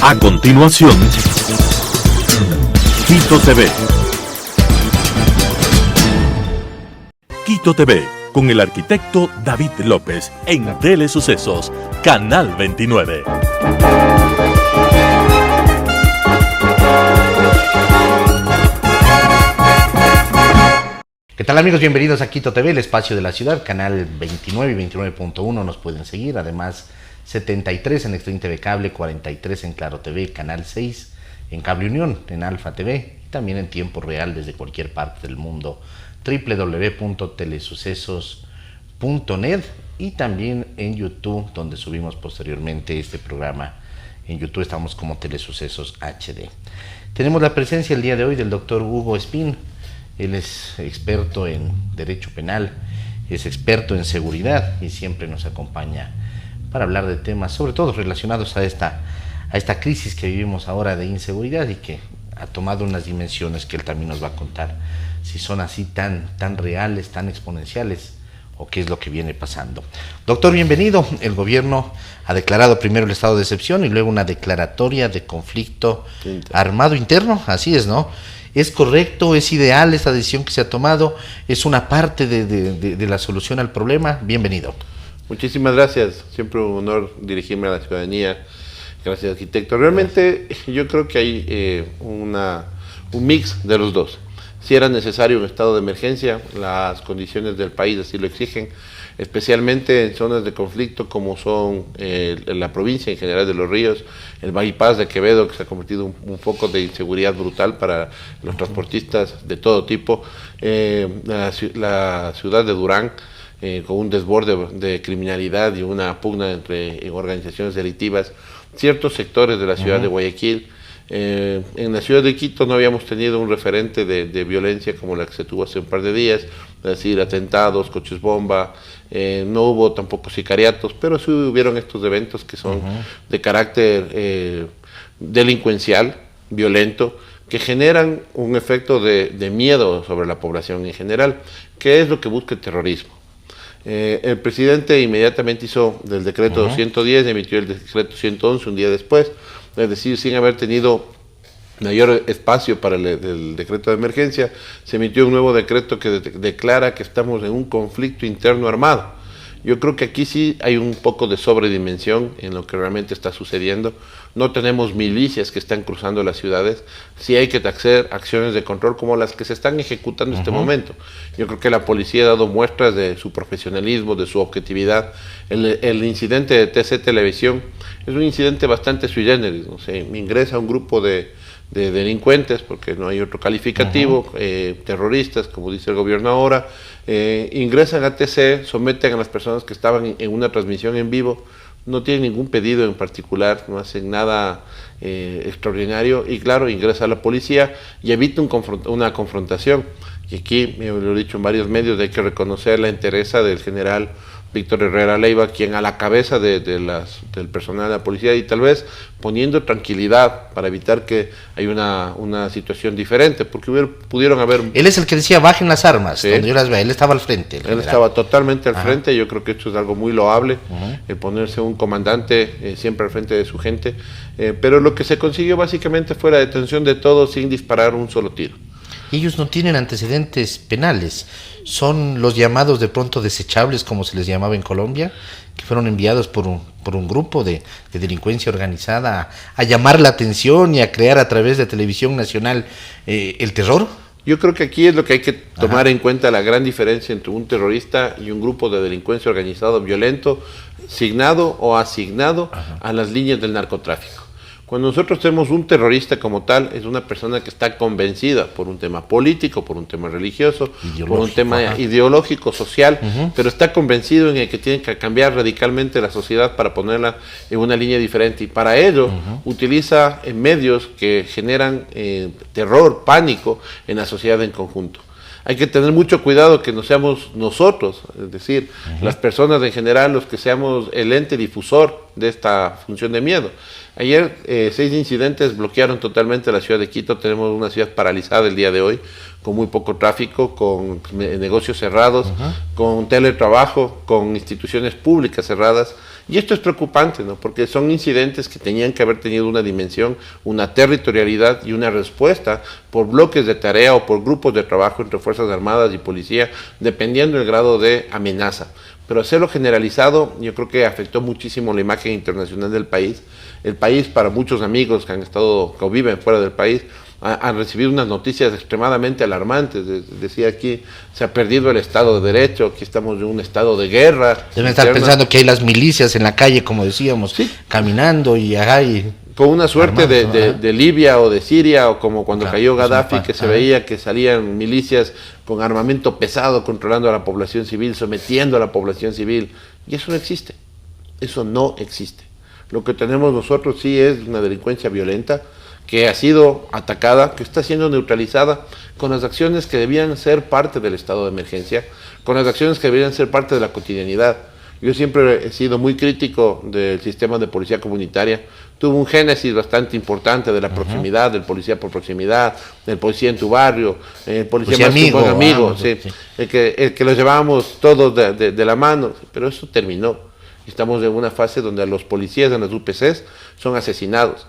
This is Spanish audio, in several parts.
A continuación, Quito TV. Quito TV, con el arquitecto David López, en Telesucesos, Canal 29. ¿Qué tal, amigos? Bienvenidos a Quito TV, el espacio de la ciudad, canal 29 y 29.1 nos pueden seguir, además 73 en Extreme TV Cable, 43 en Claro TV, canal 6 en Cable Unión, en Alfa TV, y también en tiempo real desde cualquier parte del mundo, www.telesucesos.net, y también en YouTube, donde subimos posteriormente este programa. En YouTube estamos como Telesucesos HD. Tenemos la presencia el día de hoy del doctor Hugo Espín. Él es experto en Derecho Penal, es experto en seguridad y siempre nos acompaña para hablar de temas, sobre todo relacionados a esta crisis que vivimos ahora de inseguridad y que ha tomado unas dimensiones que él también nos va a contar, si son así tan reales, tan exponenciales, o qué es lo que viene pasando. Doctor, bienvenido. El gobierno ha declarado primero el estado de excepción y luego una declaratoria de conflicto armado interno, así es, ¿no? ¿Es correcto, es ideal esta decisión que se ha tomado? ¿Es una parte de la solución al problema? Bienvenido. Muchísimas gracias, siempre un honor dirigirme a la ciudadanía. Gracias, arquitecto. Realmente yo creo que hay un mix de los dos. Si era necesario un estado de emergencia, las condiciones del país así lo exigen, especialmente en zonas de conflicto como son la provincia en general de Los Ríos, el bypass de Quevedo, que se ha convertido en un foco de inseguridad brutal para los transportistas de todo tipo, la ciudad de Durán, con un desborde de criminalidad y una pugna entre organizaciones delictivas, ciertos sectores de la ciudad de Guayaquil. En la ciudad de Quito no habíamos tenido un referente de violencia como la que se tuvo hace un par de días, es decir, atentados, coches bomba, no hubo tampoco sicariatos, pero sí hubieron estos eventos que son de carácter delincuencial, violento, que generan un efecto de miedo sobre la población en general, que es lo que busca el terrorismo. El presidente inmediatamente hizo del decreto 110, emitió el decreto 111 un día después, es decir, sin haber tenido mayor espacio para el decreto de emergencia, se emitió un nuevo decreto que declara que estamos en un conflicto interno armado. Yo creo que aquí sí hay un poco de sobredimensión en lo que realmente está sucediendo. No tenemos milicias que están cruzando las ciudades. Sí hay que hacer acciones de control como las que se están ejecutando en este momento. Yo creo que la policía ha dado muestras de su profesionalismo, de su objetividad. El incidente de TC Televisión es un incidente bastante sui generis. O sea, ingresa un grupo de delincuentes, porque no hay otro calificativo, terroristas, como dice el gobierno ahora, ingresan a TC, someten a las personas que estaban en una transmisión en vivo, no tienen ningún pedido en particular, no hacen nada extraordinario, y claro, ingresa la policía y evita una confrontación. Y aquí, lo he dicho en varios medios, hay que reconocer la entereza del general Víctor Herrera Leiva, quien a la cabeza del personal de la policía, y tal vez poniendo tranquilidad para evitar que haya una situación diferente, porque pudieron haber... Él es el que decía bajen las armas, ¿sí? Cuando yo las veía, él estaba al frente. Él estaba totalmente al frente, yo creo que esto es algo muy loable, el ponerse un comandante siempre al frente de su gente, pero lo que se consiguió básicamente fue la detención de todos sin disparar un solo tiro. Ellos no tienen antecedentes penales, son los llamados de pronto desechables, como se les llamaba en Colombia, que fueron enviados por un grupo de delincuencia organizada a llamar la atención y a crear a través de televisión nacional el terror. Yo creo que aquí es lo que hay que tomar en cuenta, la gran diferencia entre un terrorista y un grupo de delincuencia organizado violento, signado o asignado a las líneas del narcotráfico. Cuando nosotros tenemos un terrorista como tal, es una persona que está convencida por un tema político, por un tema religioso, por un tema ideológico, social, pero está convencido en el que tiene que cambiar radicalmente la sociedad para ponerla en una línea diferente. Y para ello utiliza medios que generan terror, pánico en la sociedad en conjunto. Hay que tener mucho cuidado que no seamos nosotros, es decir, las personas en general, los que seamos el ente difusor de esta función de miedo. Ayer 6 incidentes bloquearon totalmente la ciudad de Quito. Tenemos una ciudad paralizada el día de hoy, con muy poco tráfico, con negocios cerrados, con teletrabajo, con instituciones públicas cerradas, Y esto es preocupante, ¿no? Porque son incidentes que tenían que haber tenido una dimensión, una territorialidad y una respuesta por bloques de tarea o por grupos de trabajo entre Fuerzas Armadas y Policía, dependiendo del grado de amenaza. Pero hacerlo generalizado, yo creo que afectó muchísimo la imagen internacional del país. El país, para muchos amigos que han estado, que viven fuera del país, han recibido unas noticias extremadamente alarmantes. Decía aquí, se ha perdido el Estado de Derecho, aquí estamos en un estado de guerra. Deben estar pensando que hay las milicias en la calle, como decíamos, sí, caminando y con una suerte armando, de Libia o de Siria, o como cuando cayó Gaddafi, que se ajá, veía que salían milicias con armamento pesado controlando a la población civil, sometiendo a la población civil. Y eso no existe. Eso no existe. Lo que tenemos nosotros sí es una delincuencia violenta que ha sido atacada, que está siendo neutralizada con las acciones que debían ser parte del estado de emergencia, con las acciones que debían ser parte de la cotidianidad. Yo siempre he sido muy crítico del sistema de policía comunitaria. Tuvo un génesis bastante importante de la proximidad, del policía por proximidad, del policía en tu barrio, el policía más amigo, buen amigo, sí, sí. El que los llevábamos todos de la mano, pero eso terminó. Estamos en una fase donde los policías en las UPCs son asesinados.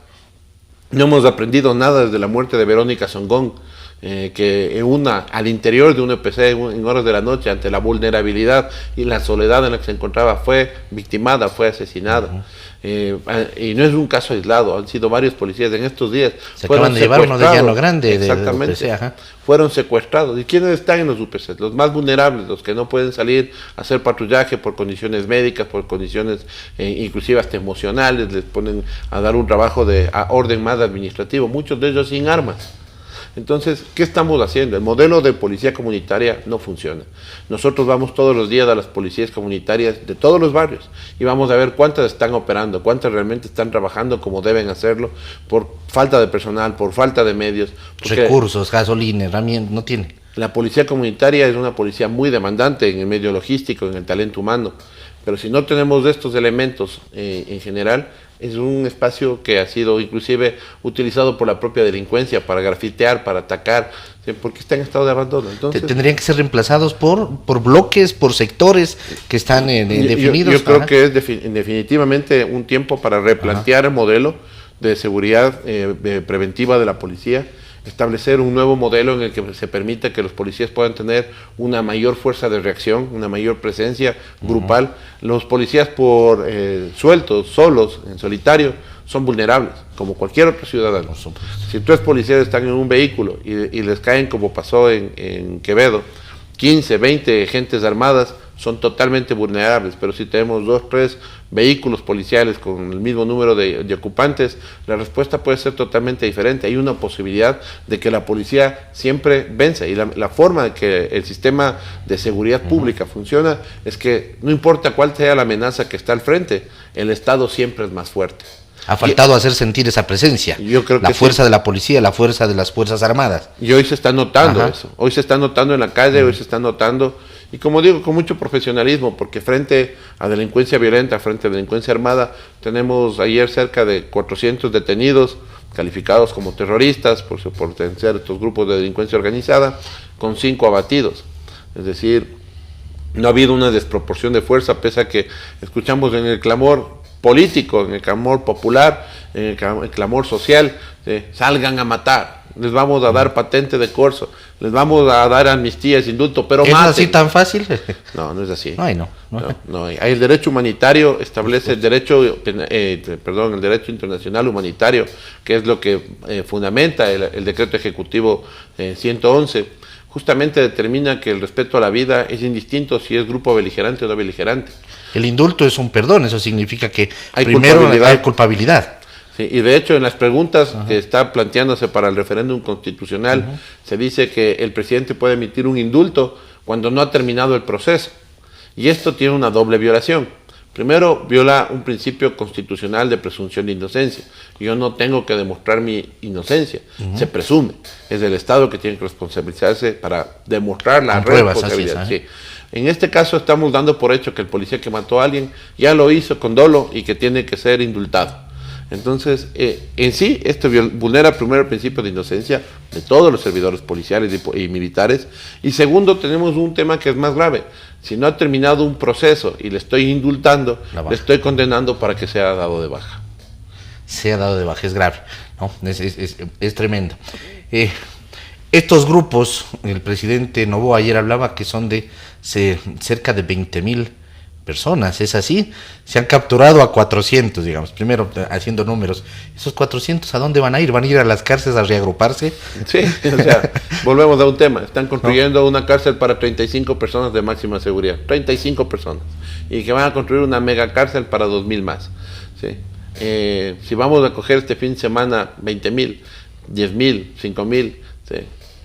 No hemos aprendido nada desde la muerte de Verónica Songón, que al interior de un UPC en horas de la noche, ante la vulnerabilidad y la soledad en la que se encontraba, fue victimada, fue asesinada. Y no es un caso aislado, han sido varios policías en estos días. Se acaban de llevar uno de Llano Grande. Exactamente, de UPC, fueron secuestrados. ¿Y quiénes están en los UPCs? Los más vulnerables, los que no pueden salir a hacer patrullaje por condiciones médicas, por condiciones inclusive hasta emocionales, les ponen a dar un trabajo de orden más administrativo, muchos de ellos sin armas. Entonces, ¿qué estamos haciendo? El modelo de policía comunitaria no funciona. Nosotros vamos todos los días a las policías comunitarias de todos los barrios y vamos a ver cuántas están operando, cuántas realmente están trabajando como deben hacerlo, por falta de personal, por falta de medios. Recursos, gasolina, herramientas, no tiene. La policía comunitaria es una policía muy demandante en el medio logístico, en el talento humano, pero si no tenemos estos elementos en general, es un espacio que ha sido inclusive utilizado por la propia delincuencia para grafitear, para atacar, porque está en estado de abandono. Entonces, tendrían que ser reemplazados por bloques, por sectores que están definidos. Yo creo que es definitivamente un tiempo para replantear el modelo de seguridad preventiva de la policía, establecer un nuevo modelo en el que se permita que los policías puedan tener una mayor fuerza de reacción, una mayor presencia grupal. Los policías sueltos, solos, en solitario, son vulnerables, como cualquier otro ciudadano. Si 3 policías están en un vehículo y les caen, como pasó en Quevedo, 15, 20 gentes armadas, son totalmente vulnerables, pero si tenemos 2, 3 vehículos policiales con el mismo número de ocupantes, la respuesta puede ser totalmente diferente. Hay una posibilidad de que la policía siempre vence, y la forma de que el sistema de seguridad pública funciona es que no importa cuál sea la amenaza que está al frente, el Estado siempre es más fuerte. Ha faltado hacer sentir esa presencia, yo creo la que fuerza de la policía, la fuerza de las Fuerzas Armadas. Y hoy se está notando eso, hoy se está notando en la calle, hoy se está notando, y como digo, con mucho profesionalismo, porque frente a delincuencia violenta, frente a delincuencia armada, tenemos ayer cerca de 400 detenidos, calificados como terroristas por pertenecer a estos grupos de delincuencia organizada, con 5 abatidos. Es decir, no ha habido una desproporción de fuerza, pese a que escuchamos en el clamor político, en el clamor popular, en el clamor social, salgan a matar, les vamos a dar patente de corso, les vamos a dar amnistías, indulto, pero ¿Es maten. así tan fácil? No, no es así. No hay. El derecho humanitario establece el derecho internacional humanitario, que es lo que fundamenta el decreto ejecutivo 111. Justamente determina que el respeto a la vida es indistinto si es grupo beligerante o no beligerante. El indulto es un perdón, eso significa que hay primero hay culpabilidad. Sí, y de hecho en las preguntas que está planteándose para el referéndum constitucional, se dice que el presidente puede emitir un indulto cuando no ha terminado el proceso. Y esto tiene una doble violación. Primero, viola un principio constitucional de presunción de inocencia. Yo no tengo que demostrar mi inocencia, se presume. Es el Estado que tiene que responsabilizarse para demostrar la responsabilidad. Sí. En este caso estamos dando por hecho que el policía que mató a alguien ya lo hizo con dolo y que tiene que ser indultado. Entonces, en sí, esto vulnera primero el principio de inocencia de todos los servidores policiales y militares. Y segundo, tenemos un tema que es más grave. Si no ha terminado un proceso y le estoy indultando, le estoy condenando para que sea dado de baja. Sea dado de baja, es grave, ¿no? Es tremendo. Estos grupos, el presidente Noboa ayer hablaba que son de cerca de 20.000 personas, ¿es así? Se han capturado a 400, digamos, primero haciendo números. ¿Esos 400 a dónde van a ir? ¿Van a ir a las cárceles a reagruparse? Sí, o sea, volvemos a un tema. Están construyendo una cárcel para 35 personas de máxima seguridad. 35 personas. Y que van a construir una mega cárcel para 2.000 más. ¿Sí? Si vamos a coger este fin de semana 20.000, 10.000, 5.000, ¿sí?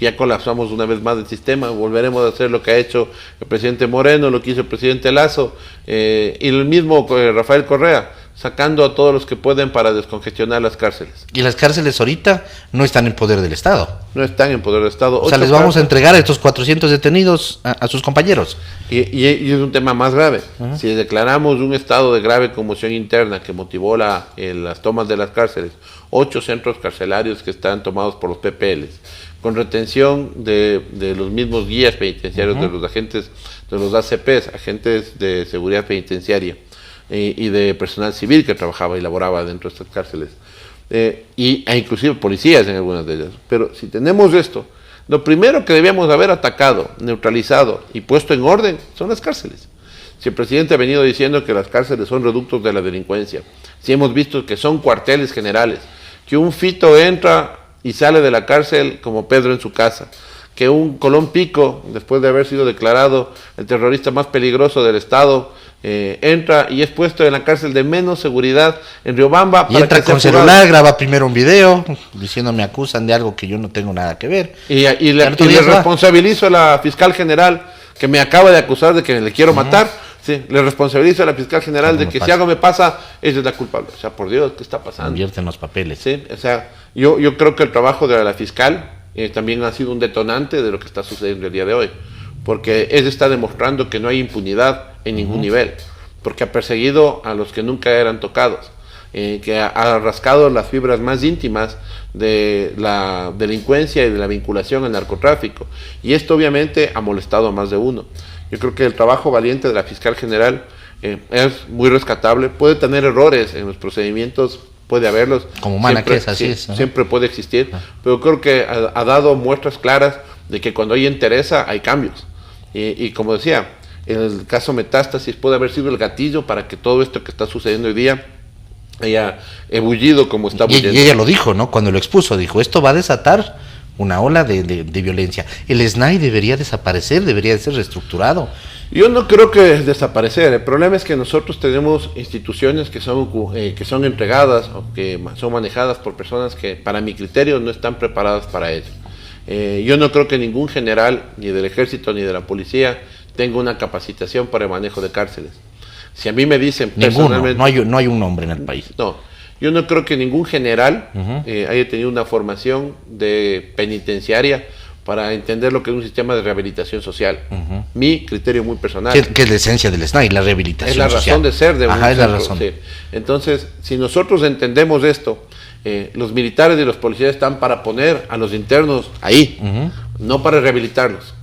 Ya colapsamos una vez más el sistema, volveremos a hacer lo que ha hecho el presidente Moreno, lo que hizo el presidente Lazo, y el mismo Rafael Correa, sacando a todos los que pueden para descongestionar las cárceles. Y las cárceles ahorita no están en poder del Estado. No están en poder del Estado. O sea, les vamos a entregar a estos 400 detenidos a sus compañeros. Y es un tema más grave. Si declaramos un estado de grave conmoción interna que motivó las tomas de las cárceles, 8 centros carcelarios que están tomados por los PPLs, con retención de los mismos guías penitenciarios, de los agentes, de los ACPs, agentes de seguridad penitenciaria, y de personal civil que trabajaba y laboraba dentro de estas cárceles, e inclusive policías en algunas de ellas. Pero si tenemos esto, lo primero que debíamos haber atacado, neutralizado y puesto en orden son las cárceles. Si el presidente ha venido diciendo que las cárceles son reductos de la delincuencia, si hemos visto que son cuarteles generales, que un Fito entra y sale de la cárcel como Pedro en su casa, que un Colón Pico, después de haber sido declarado el terrorista más peligroso del Estado, entra y es puesto en la cárcel de menos seguridad en Riobamba. Y entra con celular, graba primero un video diciendo me acusan de algo que yo no tengo nada que ver. Y le responsabilizo a la fiscal general que me acaba de acusar de que le quiero matar. Sí, le responsabilizo a la fiscal general de que si algo me pasa, ella es la culpable. O sea, por Dios, ¿qué está pasando? Invierten los papeles. Sí, o sea, yo creo que el trabajo de la fiscal también ha sido un detonante de lo que está sucediendo el día de hoy. Porque ella está demostrando que no hay impunidad en ningún nivel. Porque ha perseguido a los que nunca eran tocados. Que ha rascado las fibras más íntimas de la delincuencia y de la vinculación al narcotráfico. Y esto obviamente ha molestado a más de uno. Yo creo que el trabajo valiente de la fiscal general es muy rescatable. Puede tener errores en los procedimientos, puede haberlos. Como humana que es, así es. Siempre puede existir, pero creo que ha dado muestras claras de que cuando hay interesa hay cambios. Y como decía, en el caso Metástasis puede haber sido el gatillo para que todo esto que está sucediendo hoy día haya ebullido como está bullendo. Y ella lo dijo, ¿no? Cuando lo expuso, dijo, esto va a desatar una ola de violencia. El SNAI debería desaparecer, debería ser reestructurado. Yo no creo que desaparecer. El problema es que nosotros tenemos instituciones que son entregadas o que son manejadas por personas que, para mi criterio, no están preparadas para ello. Yo no creo que ningún general, ni del ejército ni de la policía, tenga una capacitación para el manejo de cárceles. Si a mí me dicen personalmente... No hay un hombre en el país. No. Yo no creo que ningún general haya tenido una formación de penitenciaria para entender lo que es un sistema de rehabilitación social. Mi criterio muy personal. ¿Qué es la esencia del SNAI? La rehabilitación social. Es la razón de ser de un centro, es la razón. Sí. Entonces, si nosotros entendemos esto, los militares y los policías están para poner a los internos ahí, no para rehabilitarlos.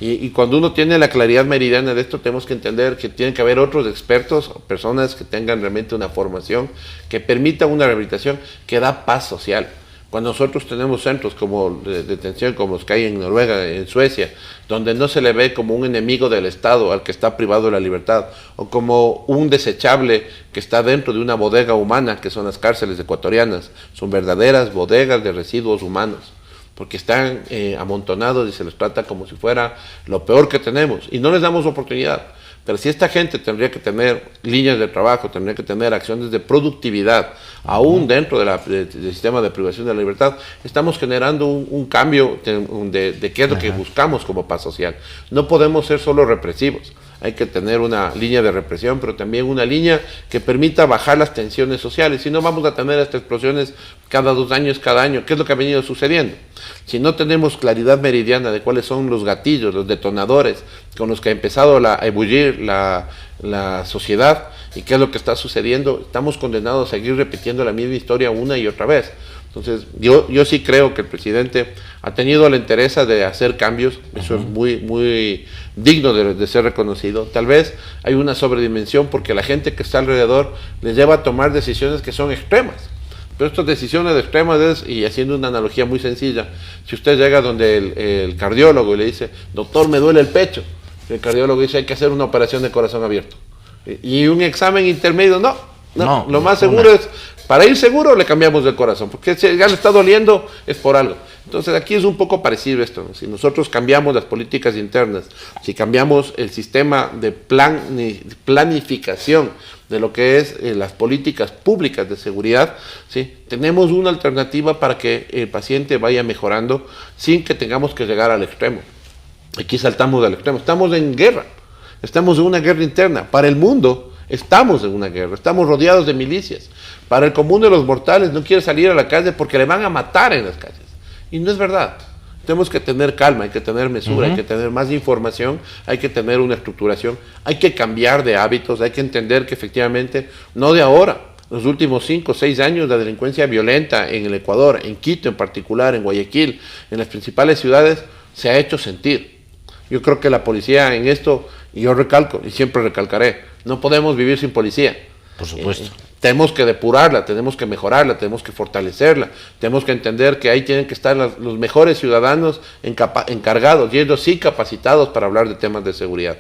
Y cuando uno tiene la claridad meridiana de esto, tenemos que entender que tienen que haber otros expertos, personas que tengan realmente una formación que permita una rehabilitación que da paz social. Cuando nosotros tenemos centros como de detención, como los que hay en Noruega, en Suecia, donde no se le ve como un enemigo del Estado al que está privado de la libertad, o como un desechable que está dentro de una bodega humana, que son las cárceles ecuatorianas, son verdaderas bodegas de residuos humanos, porque están amontonados y se les trata como si fuera lo peor que tenemos, y no les damos oportunidad. Pero si esta gente tendría que tener líneas de trabajo, tendría que tener acciones de productividad, aún dentro del sistema de privación de la libertad, estamos generando un cambio de qué es lo que buscamos como paz social. No podemos ser solo represivos. hay que tener una línea de represión, pero también una línea que permita bajar las tensiones sociales. Si no, vamos a tener estas explosiones cada 2 años, cada año. ¿Qué es lo que ha venido sucediendo? Si no tenemos claridad meridiana de cuáles son los gatillos, los detonadores con los que ha empezado a ebullir la sociedad y qué es lo que está sucediendo, estamos condenados a seguir repitiendo la misma historia una y otra vez. Entonces, yo sí creo que el presidente ha tenido la entereza de hacer cambios, eso es muy digno de ser reconocido. Tal vez hay una sobredimensión porque la gente que está alrededor les lleva a tomar decisiones que son extremas. Pero estas decisiones extremas y haciendo una analogía muy sencilla, si usted llega donde el cardiólogo y le dice, doctor, me duele el pecho, el cardiólogo dice, hay que hacer una operación de corazón abierto. Y un examen intermedio, no, lo más seguro es, para ir seguro le cambiamos el corazón, porque si ya le está doliendo es por algo. Entonces aquí es un poco parecido esto, ¿no? Si nosotros cambiamos las políticas internas, si cambiamos el sistema de planificación de lo que es las políticas públicas de seguridad, ¿sí? Tenemos una alternativa para que el paciente vaya mejorando sin que tengamos que llegar al extremo. Aquí saltamos al extremo, estamos en guerra, estamos en una guerra interna, para el mundo estamos en una guerra, estamos rodeados de milicias. Para el común de los mortales no quiere salir a la calle porque le van a matar en las calles. Y no es verdad. Tenemos que tener calma, hay que tener mesura, hay que tener más información, hay que tener una estructuración, hay que cambiar de hábitos, hay que entender que efectivamente, no de ahora, los últimos 5 o 6 años la delincuencia violenta en el Ecuador, en Quito en particular, en Guayaquil, en las principales ciudades, se ha hecho sentir. Yo creo que la policía en esto, y yo recalco, y siempre recalcaré, no podemos vivir sin policía. Por supuesto. Tenemos que depurarla, tenemos que mejorarla, tenemos que fortalecerla, tenemos que entender que ahí tienen que estar los mejores ciudadanos encargados, y ellos sí capacitados para hablar de temas de seguridad.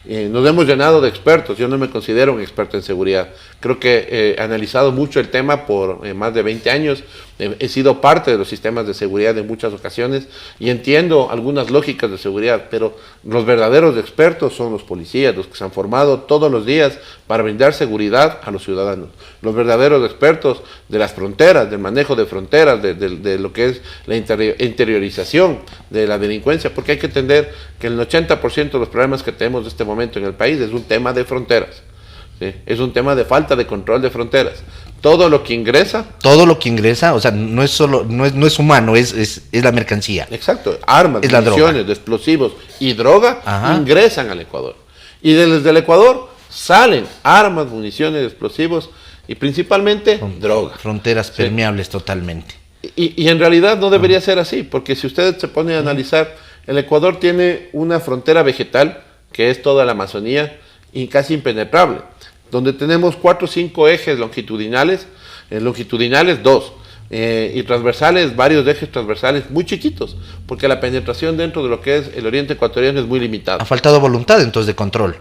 Nos hemos llenado de expertos, yo no me considero un experto en seguridad, creo que he analizado mucho el tema por más de 20 años, he sido parte de los sistemas de seguridad en muchas ocasiones y entiendo algunas lógicas de seguridad, pero los verdaderos expertos son los policías, los que se han formado todos los días para brindar seguridad a los ciudadanos, los verdaderos expertos de las fronteras, del manejo de fronteras, de lo que es la interiorización de la delincuencia, porque hay que entender que el 80% de los problemas que tenemos en este momento en el país es un tema de fronteras, ¿sí? Es un tema de falta de control de fronteras. Todo lo que ingresa, o sea, no es solo, no es humano, es la mercancía. Exacto, armas, es municiones, explosivos y droga ingresan al Ecuador. Y desde el Ecuador salen armas, municiones, explosivos y principalmente droga. Fronteras permeables totalmente. Y en realidad no debería ser así, porque si usted se pone a analizar, el Ecuador tiene una frontera vegetal, que es toda la Amazonía, y casi impenetrable, donde tenemos 4 o 5 ejes longitudinales, 2, y transversales, varios ejes transversales muy chiquitos, porque la penetración dentro de lo que es el oriente ecuatoriano es muy limitada. Ha faltado voluntad entonces de control.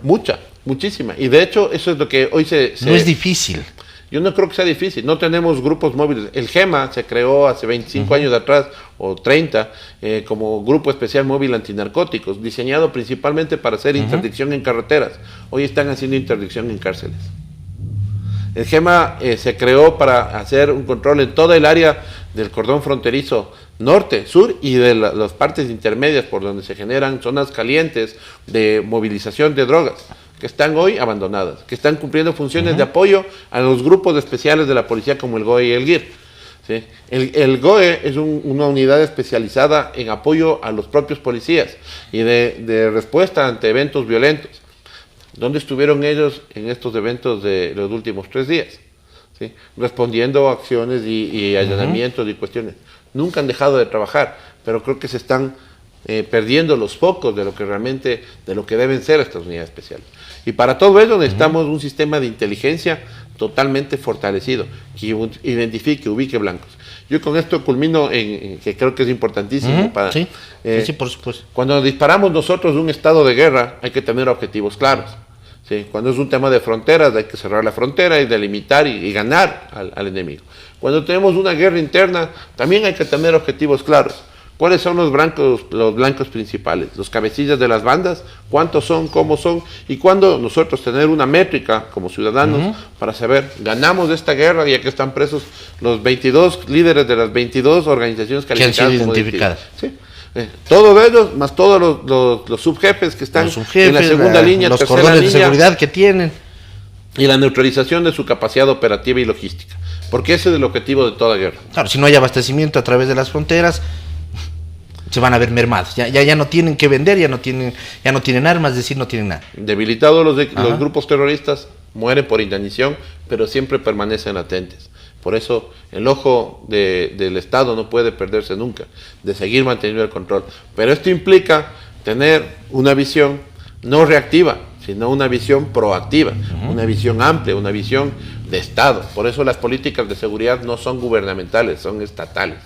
Muchísima, y de hecho eso es lo que hoy No es difícil. Yo no creo que sea difícil, no tenemos grupos móviles. El GEMA se creó hace 25 años atrás, o 30, como Grupo Especial Móvil Antinarcóticos, diseñado principalmente para hacer interdicción en carreteras. Hoy están haciendo interdicción en cárceles. El GEMA se creó para hacer un control en toda el área del cordón fronterizo norte, sur y de las partes intermedias por donde se generan zonas calientes de movilización de drogas, que están hoy abandonadas, que están cumpliendo funciones de apoyo a los grupos especiales de la policía como el GOE y el GIR. ¿Sí? El GOE es una unidad especializada en apoyo a los propios policías y de respuesta ante eventos violentos. ¿Dónde estuvieron ellos en estos eventos de los últimos 3 días? ¿Sí? Respondiendo a acciones y allanamientos y cuestiones. Nunca han dejado de trabajar, pero creo que se están perdiendo los focos de lo que realmente, de lo que deben ser estas unidades especiales. Y para todo ello necesitamos un sistema de inteligencia totalmente fortalecido, que identifique, ubique blancos. Yo con esto culmino en que creo que es importantísimo. Sí, por supuesto. Cuando disparamos nosotros de un estado de guerra, hay que tener objetivos claros. ¿Sí? Cuando es un tema de fronteras, hay que cerrar la frontera y delimitar y ganar al enemigo. Cuando tenemos una guerra interna, también hay que tener objetivos claros. ¿Cuáles son los blancos principales? Los cabecillas de las bandas, cuántos son, cómo son, y cuándo nosotros tener una métrica como ciudadanos para saber, ganamos esta guerra, ya que están presos los 22 líderes de las 22 organizaciones calificadas que han sido como identificadas. ¿Sí? Todos ellos, más todos los subjefes que están en la segunda línea, los tercera cordones línea, de seguridad que tienen. y la neutralización de su capacidad operativa y logística, porque ese es el objetivo de toda guerra. Claro, si no hay abastecimiento a través de las fronteras, se van a ver mermados. Ya no tienen que vender, ya no tienen armas, es decir, no tienen nada. Debilitados los grupos terroristas, mueren por inanición, pero siempre permanecen latentes. Por eso el ojo del Estado no puede perderse nunca, de seguir manteniendo el control. Pero esto implica tener una visión no reactiva, sino una visión proactiva, una visión amplia, una visión de Estado. Por eso las políticas de seguridad no son gubernamentales, son estatales.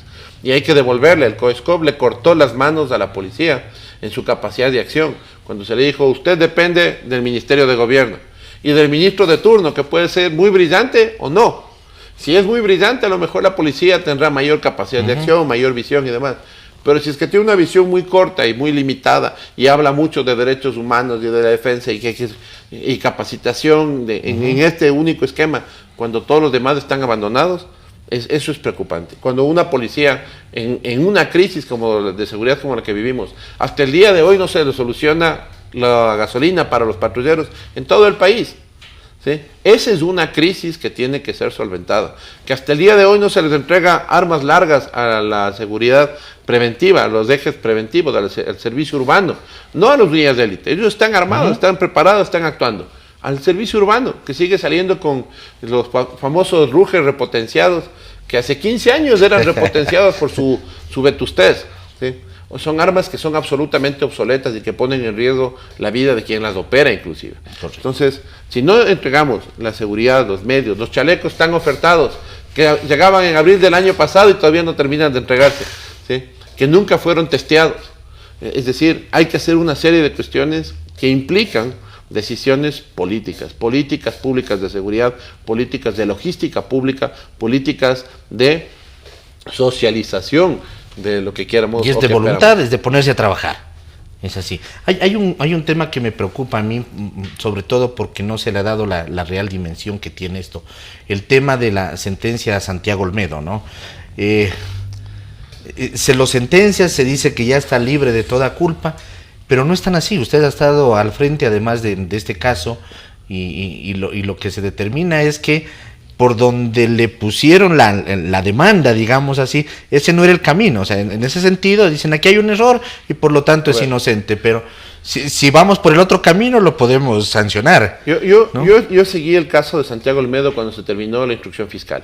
Y hay que devolverle. El COESCOP le cortó las manos a la policía en su capacidad de acción, cuando se le dijo, usted depende del Ministerio de Gobierno y del ministro de turno, que puede ser muy brillante o no. Si es muy brillante, a lo mejor la policía tendrá mayor capacidad de acción, mayor visión y demás. Pero si es que tiene una visión muy corta y muy limitada y habla mucho de derechos humanos y de la defensa y capacitación en este único esquema, cuando todos los demás están abandonados, eso es preocupante. Cuando una policía en una crisis de seguridad como la que vivimos, hasta el día de hoy no se le soluciona la gasolina para los patrulleros en todo el país. ¿Sí? Esa es una crisis que tiene que ser solventada. Que hasta el día de hoy no se les entrega armas largas a la seguridad preventiva, a los ejes preventivos, al servicio urbano, no a los guías de élite. Ellos están armados, están preparados, están actuando. Al servicio urbano, que sigue saliendo con los famosos ruges repotenciados, que hace 15 años eran repotenciados por su vetustez. ¿Sí? Son armas que son absolutamente obsoletas y que ponen en riesgo la vida de quien las opera inclusive. Entonces, si no entregamos la seguridad, los medios, los chalecos están ofertados, que llegaban en abril del año pasado y todavía no terminan de entregarse, ¿sí? Que nunca fueron testeados. Es decir, hay que hacer una serie de cuestiones que implican decisiones políticas públicas de seguridad, políticas de logística pública, políticas de socialización de lo que queramos. Y es de voluntad, es de ponerse a trabajar. Es así. Hay un tema que me preocupa a mí, sobre todo porque no se le ha dado la real dimensión que tiene esto. El tema de la sentencia a Santiago Olmedo, ¿no? Se lo sentencia, se dice que ya está libre de toda culpa, pero no es tan así. Usted ha estado al frente, además de este caso, y lo que se determina es que por donde le pusieron la demanda, digamos así, ese no era el camino. O sea, en ese sentido dicen, aquí hay un error y por lo tanto es inocente, pero si vamos por el otro camino lo podemos sancionar. Yo seguí el caso de Santiago Olmedo cuando se terminó la instrucción fiscal.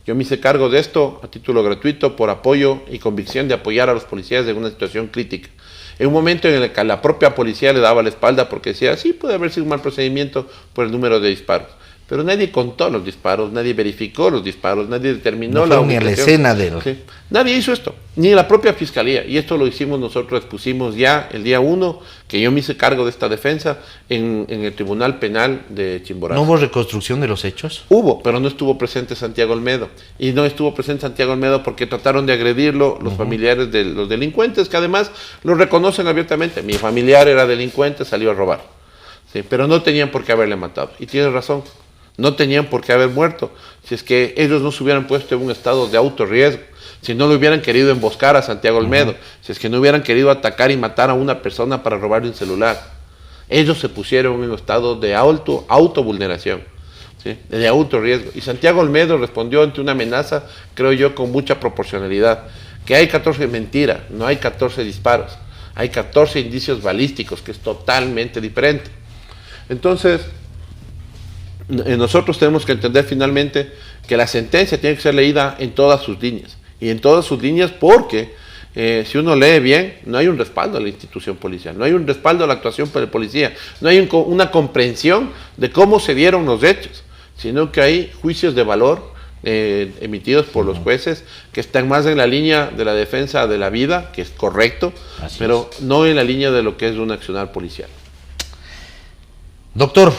Yo me hice cargo de esto a título gratuito por apoyo y convicción de apoyar a los policías en una situación crítica. En un momento en el que la propia policía le daba la espalda porque decía, sí, puede haber sido un mal procedimiento por el número de disparos. Pero nadie contó los disparos, nadie verificó los disparos, nadie determinó la ubicación. Ni a la escena de él. Sí. Nadie hizo esto, ni la propia fiscalía. Y esto lo hicimos nosotros, expusimos ya el día 1, que yo me hice cargo de esta defensa en el Tribunal Penal de Chimborazo. ¿No hubo reconstrucción de los hechos? Hubo, pero no estuvo presente Santiago Olmedo. Y no estuvo presente Santiago Olmedo porque trataron de agredirlo los familiares de los delincuentes, que además lo reconocen abiertamente. Mi familiar era delincuente, salió a robar. Sí, pero no tenían por qué haberle matado. Y tiene razón. No tenían por qué haber muerto, si es que ellos no se hubieran puesto en un estado de autorriesgo, si no lo hubieran querido emboscar a Santiago Olmedo, si es que no hubieran querido atacar y matar a una persona para robarle un celular. Ellos se pusieron en un estado de autovulneración, ¿sí? De autorriesgo. Y Santiago Olmedo respondió ante una amenaza, creo yo, con mucha proporcionalidad. Que hay 14, mentira, no hay 14 disparos, hay 14 indicios balísticos, que es totalmente diferente. Entonces, nosotros tenemos que entender finalmente que la sentencia tiene que ser leída en todas sus líneas, y en todas sus líneas porque si uno lee bien, no hay un respaldo a la institución policial, no hay un respaldo a la actuación de la policía, no hay una comprensión de cómo se dieron los hechos, sino que hay juicios de valor emitidos por los jueces que están más en la línea de la defensa de la vida, que es correcto, pero no en la línea de lo que es un accionar policial. Doctor,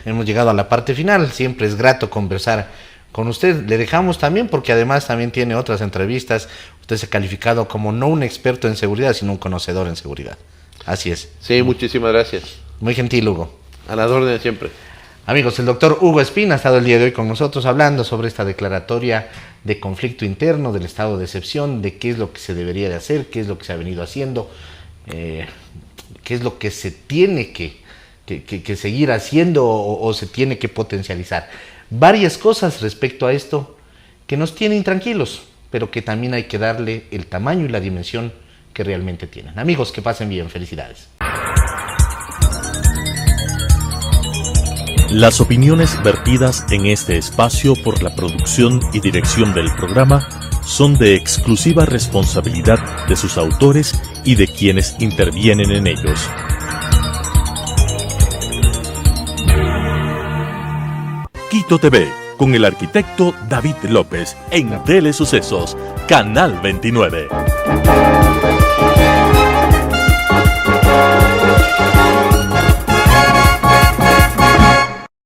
hemos llegado a la parte final, siempre es grato conversar con usted. Le dejamos también porque además también tiene otras entrevistas. Usted se ha calificado como no un experto en seguridad, sino un conocedor en seguridad. Así es. Sí, muchísimas gracias. Muy gentil, Hugo. A las órdenes siempre. Amigos, el doctor Hugo Espina ha estado el día de hoy con nosotros hablando sobre esta declaratoria de conflicto interno, del estado de excepción, de qué es lo que se debería de hacer, qué es lo que se ha venido haciendo, qué es lo que se tiene que seguir haciendo o se tiene que potencializar. Varias cosas respecto a esto que nos tienen tranquilos, pero que también hay que darle el tamaño y la dimensión que realmente tienen. Amigos, que pasen bien, felicidades. Las opiniones vertidas en este espacio por la producción y dirección del programa son de exclusiva responsabilidad de sus autores y de quienes intervienen en ellos. Quito TV, con el arquitecto David López, en Telesucesos, Canal 29.